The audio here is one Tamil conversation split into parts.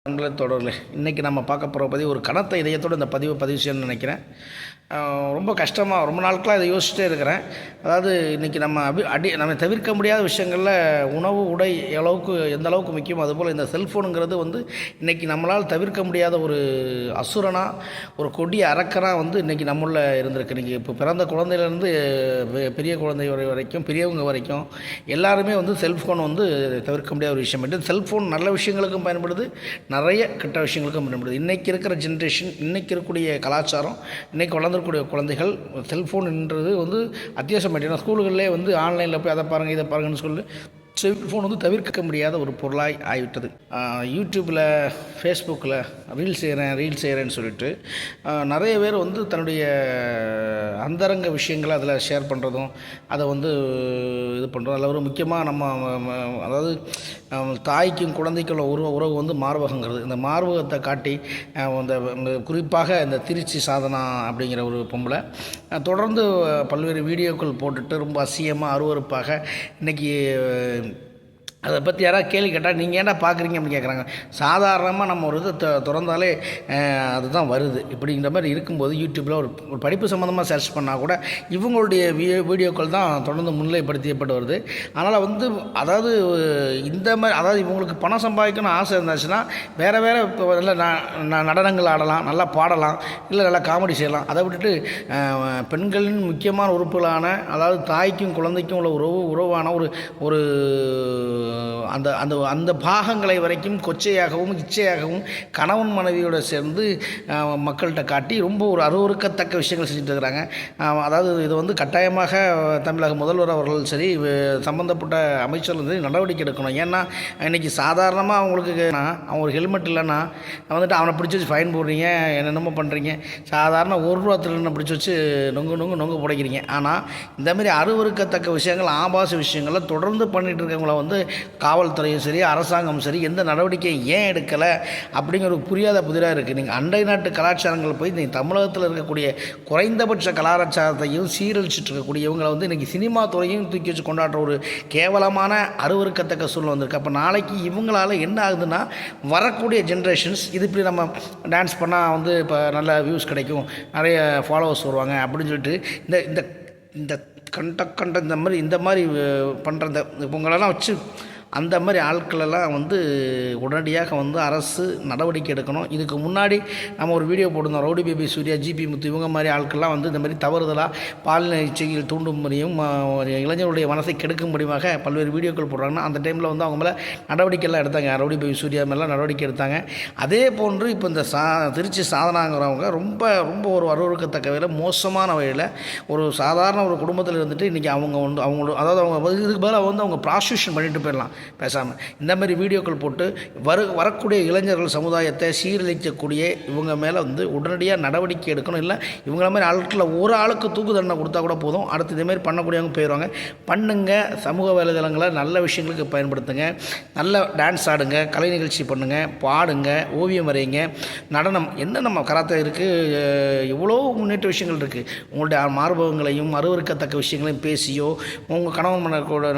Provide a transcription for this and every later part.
தொடரில் இன்றைக்கி நம்ம பார்க்க போகிற பதிவு ஒரு கனத்த இதயத்தோடு இந்த பதிவு செய்யணும்னு நினைக்கிறேன். ரொம்ப கஷ்டமாக ரொம்ப நாட்களாக இதை யோசிச்சுட்டே இருக்கிறேன். அதாவது இன்றைக்கி நம்ம தவிர்க்க முடியாத விஷயங்களில் உணவு உடை எந்த அளவுக்கு முக்கியம், அதுபோல் இந்த செல்ஃபோனுங்கிறது இன்றைக்கி நம்மளால் தவிர்க்க முடியாத ஒரு அசுரனாக ஒரு கொடிய அரக்கனாக இன்றைக்கி நம்மள இருந்திருக்கு. இன்றைக்கி இப்போ பிறந்த குழந்தையிலேருந்து பெரிய குழந்தை வரைக்கும் பெரியவங்க வரைக்கும் எல்லாருமே செல்ஃபோன் தவிர்க்க முடியாத ஒரு விஷயம். செல்ஃபோன் நல்ல விஷயங்களுக்கும் பயன்படுது, நிறைய கெட்ட விஷயங்களுக்கும் பயன்படுது. இன்றைக்கி இருக்கிற ஜென்ரேஷன், இன்றைக்கி இருக்கக்கூடிய கலாச்சாரம், இன்றைக்கி வளர்ந்துக்கூடிய குழந்தைகள் செல்ஃபோன்ன்றது அத்தியாவசியம் பண்ணிட்டோம். ஸ்கூல்களிலே ஆன்லைனில் போய் அதை பாருங்கள் இதை பாருங்கன்னு சொல்லி செல்ஃபோன் தவிர்க்க முடியாத ஒரு பொருளாய் ஆகிவிட்டது. யூடியூப்பில், ஃபேஸ்புக்கில் ரீல்ஸ் செய்கிறேன்னு சொல்லிட்டு நிறைய பேர் தன்னுடைய அந்தரங்க விஷயங்களை அதில் ஷேர் பண்ணுறதும் அதை இது பண்ணுறோம். அதில் ஒரு முக்கியமாக அதாவது தாய்க்கும் குழந்தைக்குள்ள உறவு மார்பகங்கிறது, இந்த மார்பகத்தை காட்டி குறிப்பாக இந்த திருச்சி சாதனா அப்படிங்கிற ஒரு பொம்பளை தொடர்ந்து பல்வேறு வீடியோக்கள் போட்டுட்டு ரொம்ப அசிங்கமாக அருவருப்பாக இன்றைக்கி அதை பற்றி யாராவது கேள்வி கேட்டால் நீங்கள் ஏன்டா பார்க்குறீங்க அப்படின்னு கேட்குறாங்க. சாதாரணமாக நம்ம ஒரு இது திறந்தாலே அதுதான் வருது. இப்படிங்கிற மாதிரி இருக்கும்போது யூடியூப்பில் ஒரு படிப்பு சம்மந்தமாக சர்ச் பண்ணால் கூட இவங்களுடைய வீடியோக்கள் தான் தொடர்ந்து முன்னிலைப்படுத்தப்பட்டு வருது. அதனால் அதாவது இந்த மாதிரி அதாவது இவங்களுக்கு பணம் சம்பாதிக்கணும்னு ஆசை இருந்துச்சுன்னா வேறு இப்போ நல்ல நடனங்கள் ஆடலாம், நல்லா பாடலாம், இல்லை நல்லா காமெடி செய்யலாம். அதை விட்டுட்டு பெண்களின் முக்கியமான உறுப்புகளான அதாவது தாய்க்கும் குழந்தைக்கும் உள்ள உறவான ஒரு அந்த அந்த அந்த பாகங்களை வரைக்கும் கொச்சையாகவும் இச்சையாகவும் கணவன் மனைவியோடு சேர்ந்து மக்கள்கிட்ட காட்டி ரொம்ப ஒரு அருவருக்கத்தக்க விஷயங்கள் செஞ்சுட்டு இருக்கிறாங்க. அதாவது இது கட்டாயமாக தமிழக முதல்வர் அவர்கள் சரி, சம்மந்தப்பட்ட அமைச்சர்கள் சரி நடவடிக்கை எடுக்கணும். ஏன்னா இன்றைக்கி சாதாரணமாக அவங்களுக்கு அவன் ஒரு ஹெல்மெட் இல்லைன்னா அவனை பிடிச்சி வச்சு ஃபைன் போடுறீங்க, என்னென்னமோ பண்ணுறீங்க. சாதாரண ₹1 திருடனை பிடிச்சி வச்சு நொங்கு புடைக்கிறீங்க. ஆனால் இந்தமாரி அருவருக்கத்தக்க விஷயங்கள், ஆபாச விஷயங்களை தொடர்ந்து பண்ணிகிட்டு இருக்கவங்கள காவல்துறையும் சரி, அரசாங்கம் சரி எந்த நடவடிக்கை ஏன் எடுக்கலை அப்படிங்கிற ஒரு புரியாத புதிராக இருக்குது. நீங்கள் அண்டை நாட்டு கலாச்சாரங்கள் போய் நீங்கள் தமிழகத்தில் இருக்கக்கூடிய குறைந்தபட்ச கலாச்சாரத்தையும் சீரழிச்சிட்டு இருக்கக்கூடிய இவங்களை இன்றைக்கி சினிமா துறையும் தூக்கி வச்சு கொண்டாடுற ஒரு கேவலமான அருவருக்கத்தக்க சூழ்நிலை வந்திருக்கு. அப்போ நாளைக்கு இவங்களால் என்ன ஆகுதுன்னா, வரக்கூடிய ஜென்ரேஷன்ஸ் இது இப்படி நம்ம டான்ஸ் பண்ணால் இப்போ நல்ல வியூஸ் கிடைக்கும், நிறைய ஃபாலோவர்ஸ் வருவாங்க அப்படின்னு சொல்லிட்டு இந்த இந்த கண்ட இந்த மாதிரி பண்ணுற இவங்களெல்லாம் வச்சு அந்த மாதிரி ஆட்களெல்லாம் உடனடியாக அரசு நடவடிக்கை எடுக்கணும். இதுக்கு முன்னாடி நம்ம ஒரு வீடியோ போட்டிருந்தோம். ரவுடி பேபி சூர்யா, ஜிபி முத்து இவங்க மாதிரி ஆட்கள்லாம் இந்த மாதிரி தவறுதலாக பாலின இச்சைகள் தூண்டும் முறையும் இளைஞருடைய மனசை கெடுக்கும் முடியுமாக பல்வேறு வீடியோக்கள் போடுறாங்கன்னா அந்த டைமில் அவங்க மேலே நடவடிக்கைலாம் எடுத்தாங்க. ரவுடி பேபி சூர்யா மேலாம் நடவடிக்கை எடுத்தாங்க. அதே போன்று இப்போ இந்த திருச்சி சாதனாங்கிறவங்க ரொம்ப ரொம்ப ஒரு அருவருக்கத்தக்க வகையில் மோசமான வகையில் ஒரு சாதாரண ஒரு குடும்பத்தில் இருந்துட்டு இன்றைக்கி அவங்களோட அதாவது அவங்க இதுக்கு பதிலாக அவங்க ப்ராஸ்டியூஷன் பண்ணிட்டு போயிடலாம் பேசாமல். இந்த மாதிரி வீடியோக்கள் போட்டு வரக்கூடிய இளைஞர்கள் சமுதாயத்தை சீரழிக்கக்கூடிய இவங்க மேலே உடனடியாக நடவடிக்கை எடுக்கணும். இல்லை இவங்கள மாதிரி ஆட்களில் ஒரு ஆளுக்கு தூக்கு தண்டனை கொடுத்தா கூட போதும். அடுத்து இதேமாதிரி பண்ணக்கூடியவங்க போயிடுவாங்க. பண்ணுங்க, சமூக வலைதளங்களை நல்ல விஷயங்களுக்கு பயன்படுத்துங்க, நல்ல டான்ஸ் ஆடுங்க, கலை நிகழ்ச்சி பண்ணுங்கள், பாடுங்க, ஓவியம் வரையுங்க, நடனம், என்ன நம்ம கராத்தே இருக்குது, எவ்வளோ முன்னேற்ற விஷயங்கள் இருக்குது. உங்களுடைய மார்பகங்களையும் அருவருக்கத்தக்க விஷயங்களையும் பேசியோ உங்கள் கணவன்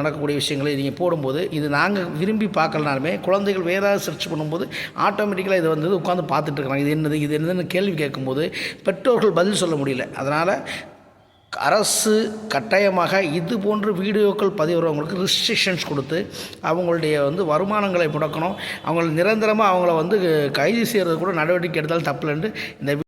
நடக்கக்கூடிய விஷயங்களை நீங்கள் போடும்போது இது நாங்கள் விரும்பி பார்க்கலனாலுமே குழந்தைகள் வேறு ஏதாவது சர்ச் பண்ணும்போது ஆட்டோமேட்டிக்கலாக இதை உட்காந்து பார்த்துட்டு இருக்கிறாங்க. இது என்னதுன்னு கேள்வி கேட்கும்போது பெற்றோர்கள் பதில் சொல்ல முடியல. அதனால் அரசு கட்டாயமாக இது போன்ற வீடியோக்கள் பதிவுறவங்களுக்கு ரெஸ்ட்ரிக்ஷன்ஸ் கொடுத்து அவங்களுடைய வருமானங்களை முடக்கணும். அவங்களை நிரந்தரமாக அவங்கள கைது செய்கிறது கூட நடவடிக்கை எடுத்தாலும் தப்பில்லைன்னு இந்த